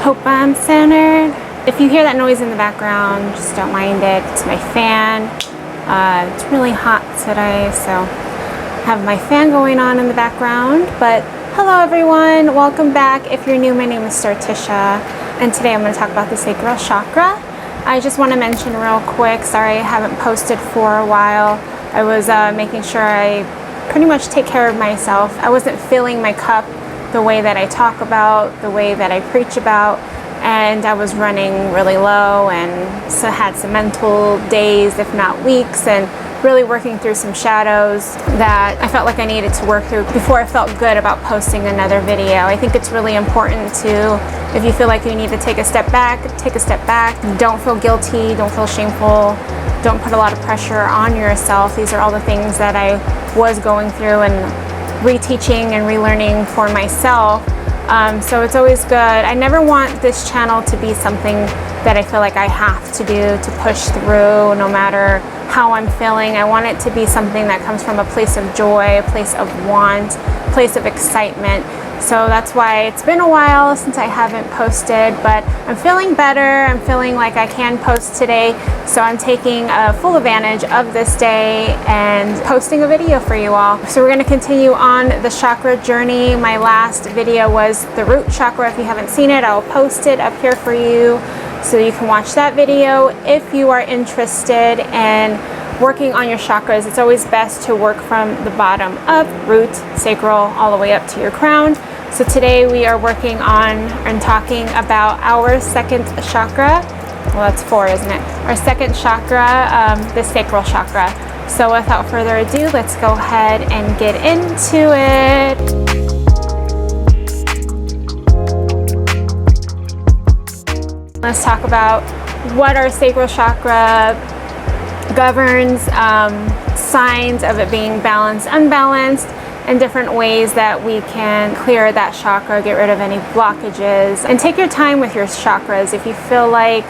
Hope I'm centered. If you hear that noise in the background, just don't mind it. It's my fan. It's really hot today, so I have my fan going on in the background. But hello everyone, welcome back. If you're new, my name is Tisha, and today I'm going to talk about the Sacral Chakra. I just want to mention real quick, sorry I haven't posted for a while. I was making sure I pretty much take care of myself. I wasn't filling my cup the way that I talk about, the way that I preach about, and I was running really low and so had some mental days, if not weeks, and really working through some shadows that I felt like I needed to work through before I felt good about posting another video. I think it's really important to, if you feel like you need to take a step back, take a step back. Don't feel guilty, don't feel shameful, don't put a lot of pressure on yourself. These are all the things that I was going through and reteaching and relearning for myself. So it's always good. I never want this channel to be something that I feel like I have to do to push through no matter how I'm feeling. I want it to be something that comes from a place of joy, a place of want, a place of excitement. So that's why it's been a while since I haven't posted, but I'm feeling better. I'm feeling like I can post today. So I'm taking full advantage of this day and posting a video for you all. So we're going to continue on the chakra journey. My last video was the root chakra. If you haven't seen it, I'll post it up here for you so you can watch that video. If you are interested in working on your chakras, it's always best to work from the bottom up, root, sacral, all the way up to your crown. So today we are working on and talking about our second chakra. Well, that's 4, isn't it? Our second chakra, the sacral chakra. So without further ado, let's go ahead and get into it. Let's talk about what our sacral chakra governs, signs of it being balanced, unbalanced, and different ways that we can clear that chakra, get rid of any blockages. And take your time with your chakras. If you feel like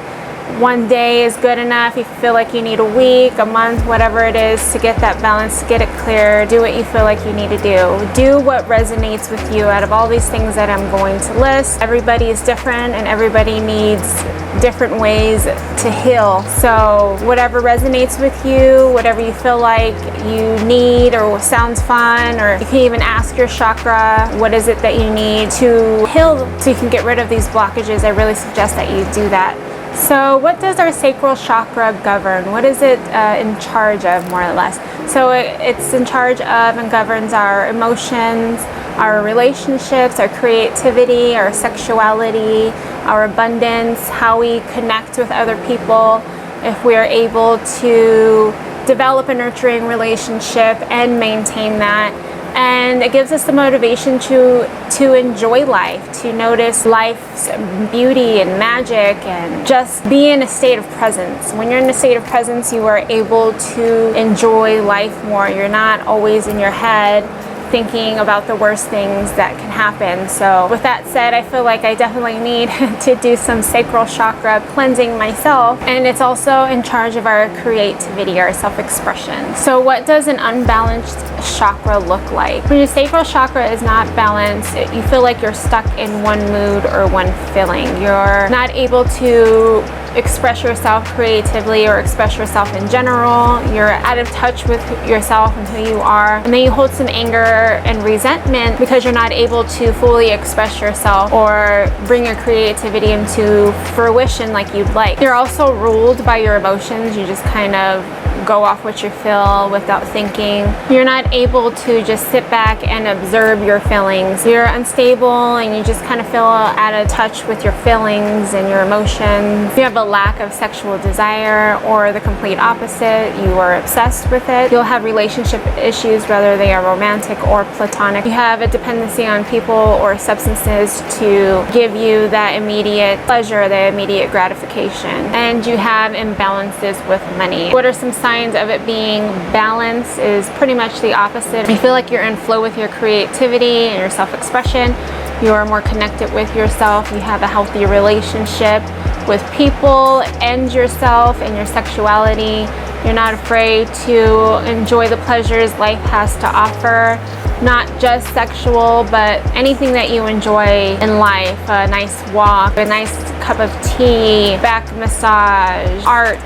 one day is good enough, if you feel like you need a week, a month, whatever it is to get that balance, to get it clear, do what you feel like you need to do. Do what resonates with you out of all these things that I'm going to list. Everybody is different and everybody needs different ways to heal. So whatever resonates with you, whatever you feel like you need or sounds fun, or you can even ask your chakra, what is it that you need to heal so you can get rid of these blockages. I really suggest that you do that. So what does our sacral chakra govern? What is it in charge of, more or less? So it's in charge of and governs our emotions, our relationships, our creativity, our sexuality, our abundance, how we connect with other people, if we are able to develop a nurturing relationship and maintain that. And it gives us the motivation to enjoy life, to notice life's beauty and magic, and just be in a state of presence. When you're in a state of presence, you are able to enjoy life more. You're not always in your head thinking about the worst things that can happen. So with that said, I feel like I definitely need to do some sacral chakra cleansing myself, and it's also in charge of our creativity, our self-expression. So what does an unbalanced chakra look like? When your sacral chakra is not balanced, you feel like you're stuck in one mood or one feeling. You're not able to express yourself creatively or express yourself in general. You're out of touch with yourself and who you are. And then you hold some anger and resentment because you're not able to fully express yourself or bring your creativity into fruition like you'd like. You're also ruled by your emotions. You just kind of go off what you feel without thinking. You're not able to just sit back and observe your feelings. You're unstable and you just kind of feel out of touch with your feelings and your emotions. You have a lack of sexual desire, or the complete opposite, you are obsessed with it. You'll have relationship issues, whether they are romantic or platonic. You have a dependency on people or substances to give you that immediate pleasure, the immediate gratification. And you have imbalances with money. What are some signs of it being balanced? Is pretty much the opposite. You feel like you're in flow with your creativity and your self-expression. You are more connected with yourself. You have a healthy relationship with people and yourself and your sexuality. You're not afraid to enjoy the pleasures life has to offer. not just sexual, but anything that you enjoy in life. A nice walk, a nice cup of tea, back massage, art,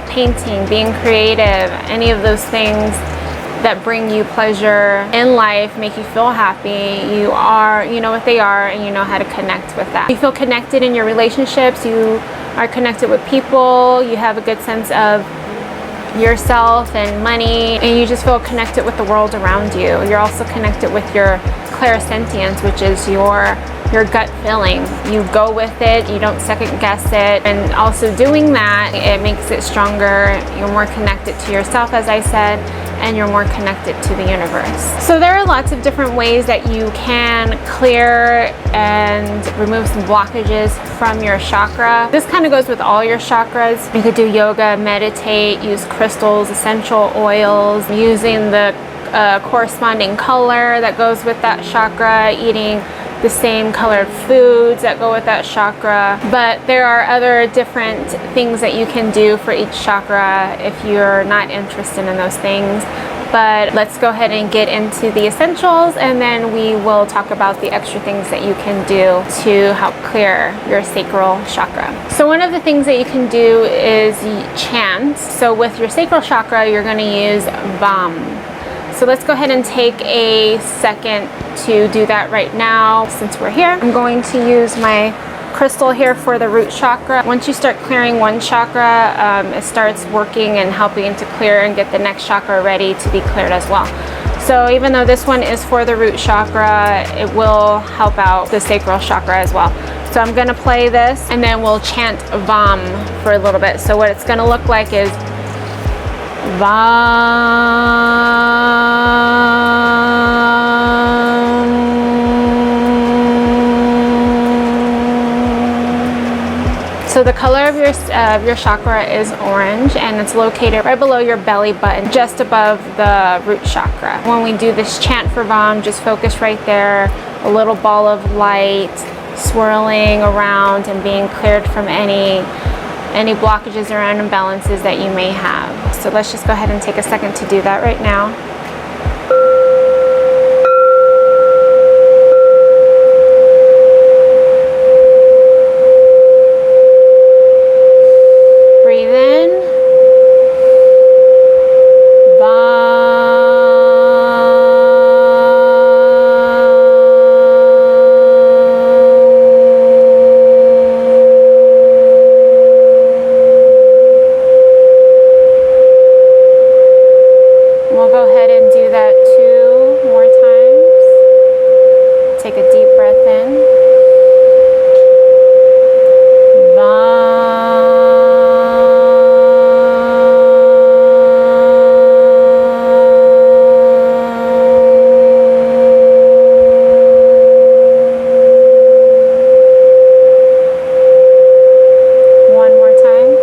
painting, being creative, any of those things that bring you pleasure in life, make you feel happy. You know what they are, and you know how to connect with that. You feel connected in your relationships, you are connected with people, you have a good sense of yourself and money, and you just feel connected with the world around you. You're also connected with your clairsentience, which is your gut feeling. You go with it, you don't second guess it, and also doing that, it makes it stronger. You're more connected to yourself, as I said, and you're more connected to the universe. So there are lots of different ways that you can clear and remove some blockages from your chakra. This kind of goes with all your chakras. You could do yoga, meditate, use crystals, essential oils, using the corresponding color that goes with that chakra, eating the same colored foods that go with that chakra. But there are other different things that you can do for each chakra if you're not interested in those things. But let's go ahead and get into the essentials, and then we will talk about the extra things that you can do to help clear your sacral chakra. So one of the things that you can do is chant. So with your sacral chakra, you're going to use VAM. So let's go ahead and take a second to do that right now since we're here. I'm going to use my crystal here for the root chakra. Once you start clearing one chakra, it starts working and helping to clear and get the next chakra ready to be cleared as well. So even though this one is for the root chakra, it will help out the sacral chakra as well. So I'm going to play this, and then we'll chant VAM for a little bit. So what it's going to look like is VAM. So the color of your chakra is orange, and it's located right below your belly button, just above the root chakra. When we do this chant for VAM, just focus right there, a little ball of light swirling around and being cleared from any blockages or imbalances that you may have. So let's just go ahead and take a second to do that right now. Breathe in. We'll go ahead and do that 2 more times. Take a deep breath in. One more time.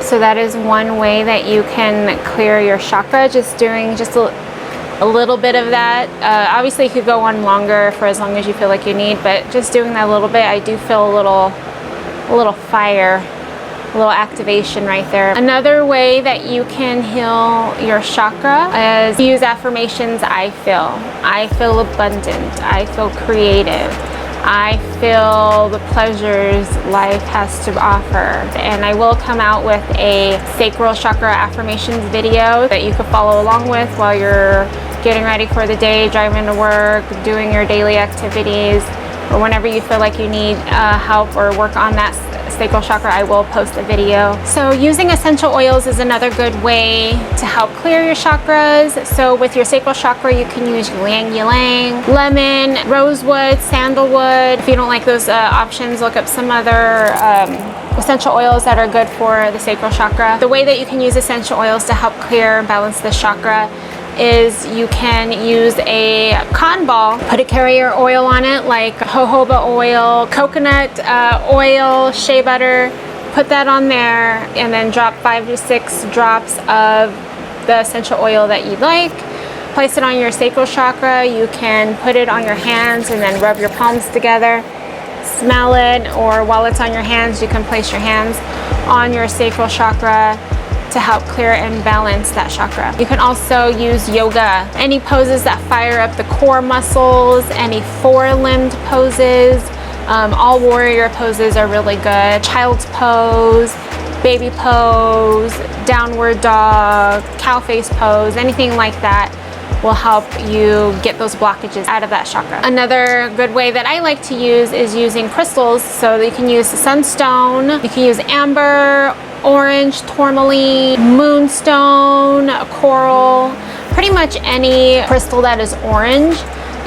So that is one way that you can clear your chakra, just doing just a little bit of that. Obviously you could go on longer for as long as you feel like you need, but just doing that a little bit, I do feel a little fire, a little activation right there. Another way that you can heal your chakra is use affirmations. I feel abundant, I feel creative, I feel the pleasures life has to offer. And I will come out with a sacral chakra affirmations video that you can follow along with while you're getting ready for the day, driving to work, doing your daily activities, or whenever you feel like you need help or work on that sacral chakra, I will post a video. So using essential oils is another good way to help clear your chakras. So with your sacral chakra, you can use ylang ylang, lemon, rosewood, sandalwood. If you don't like those options, look up some other essential oils that are good for the sacral chakra. The way that you can use essential oils to help clear and balance the chakra is you can use a cotton ball, put a carrier oil on it like jojoba oil, coconut oil, shea butter, put that on there, and then drop 5 to 6 drops of the essential oil that you like. Place it on your sacral chakra. You can put it on your hands and then rub your palms together. Smell it, or while it's on your hands, you can place your hands on your sacral chakra to help clear and balance that chakra. You can also use yoga, any poses that fire up the core muscles, any four-limbed poses. All warrior poses are really good. Child's pose, baby pose, downward dog, cow face pose, anything like that will help you get those blockages out of that chakra. Another good way that I like to use is using crystals. So you can use sunstone, you can use amber, orange, tourmaline, moonstone, coral. Pretty much any crystal that is orange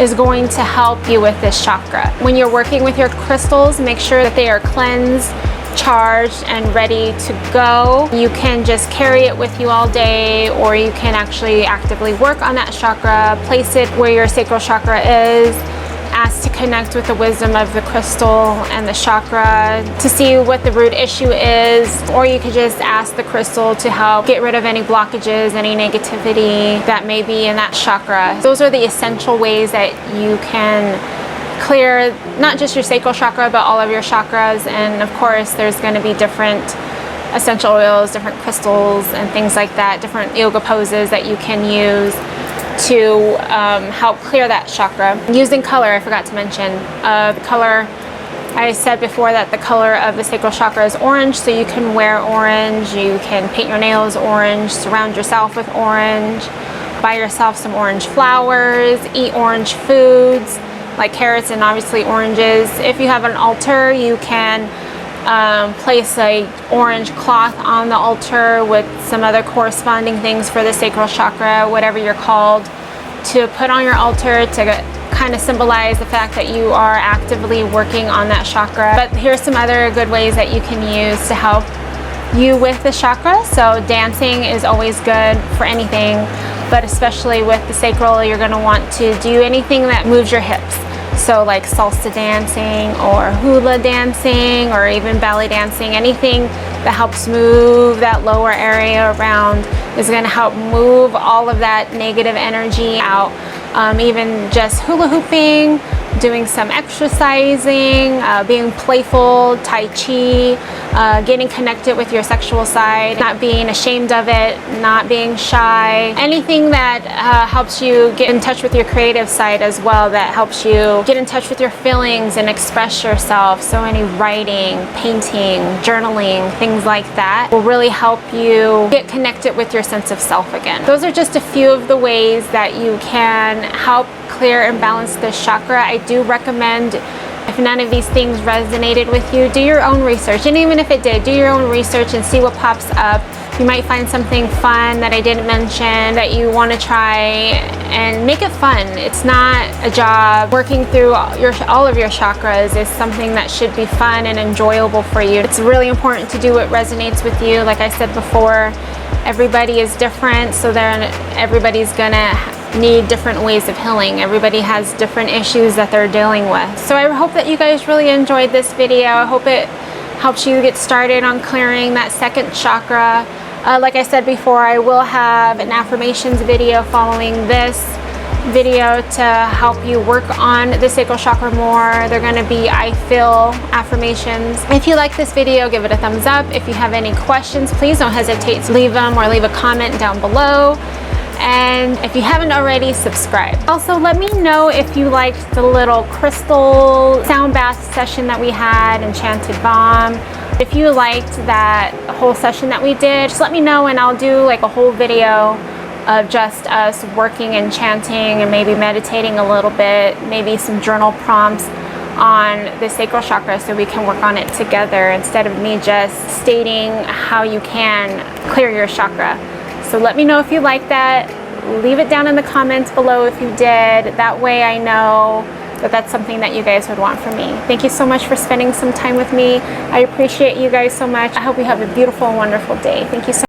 is going to help you with this chakra. When you're working with your crystals, make sure that they are cleansed, charged, and ready to go. You can just carry it with you all day, or you can actually actively work on that chakra, place it where your sacral chakra is, ask to connect with the wisdom of the crystal and the chakra to see what the root issue is, or you could just ask the crystal to help get rid of any blockages, any negativity that may be in that chakra. Those are the essential ways that you can clear not just your sacral chakra, but all of your chakras. And of course, there's going to be different essential oils, different crystals, and things like that, different yoga poses that you can use to help clear that chakra. Using color, I forgot to mention, the color, I said before that the color of the sacral chakra is orange, so you can wear orange, you can paint your nails orange, surround yourself with orange, buy yourself some orange flowers, eat orange foods like carrots and obviously oranges. If you have an altar, you can place a orange cloth on the altar with some other corresponding things for the sacral chakra, whatever you're called, to put on your altar to kind of symbolize the fact that you are actively working on that chakra. But here's some other good ways that you can use to help you with the chakra. So dancing is always good for anything, but especially with the sacral, you're going to want to do anything that moves your hips. So like salsa dancing or hula dancing or even ballet dancing, anything that helps move that lower area around is going to help move all of that negative energy out. Even just hula hooping, doing some exercising, being playful, tai chi, getting connected with your sexual side, not being ashamed of it, not being shy, anything that helps you get in touch with your creative side as well, that helps you get in touch with your feelings and express yourself. So any writing, painting, journaling, things like that will really help you get connected with your sense of self again. Those are just a few of the ways that you can help clear and balance this chakra. I do recommend, if none of these things resonated with you, do your own research. And even if it did, do your own research and see what pops up. You might find something fun that I didn't mention that you want to try, and make it fun. It's not a job. Working through all of your chakras is something that should be fun and enjoyable for you. It's really important to do what resonates with you. Like I said before, everybody is different, so then everybody's gonna need different ways of healing. Everybody has different issues that they're dealing with. So I hope that you guys really enjoyed this video. I hope it helps you get started on clearing that second chakra. Like I said before, I will have an affirmations video following this video to help you work on the sacral chakra more. They're going to be I feel affirmations. If you like this video, give it a thumbs up. If you have any questions, please don't hesitate to leave them or leave a comment down below. And if you haven't already, subscribe. Also, let me know if you liked the little crystal sound bath session that we had, Enchanted Balm. If you liked that whole session that we did, just let me know and I'll do like a whole video of just us working and chanting and maybe meditating a little bit, maybe some journal prompts on the sacral chakra so we can work on it together instead of me just stating how you can clear your chakra. So let me know if you like that. Leave it down in the comments below if you did. That way I know that that's something that you guys would want from me. Thank you so much for spending some time with me. I appreciate you guys so much. I hope you have a beautiful and wonderful day. Thank you so much.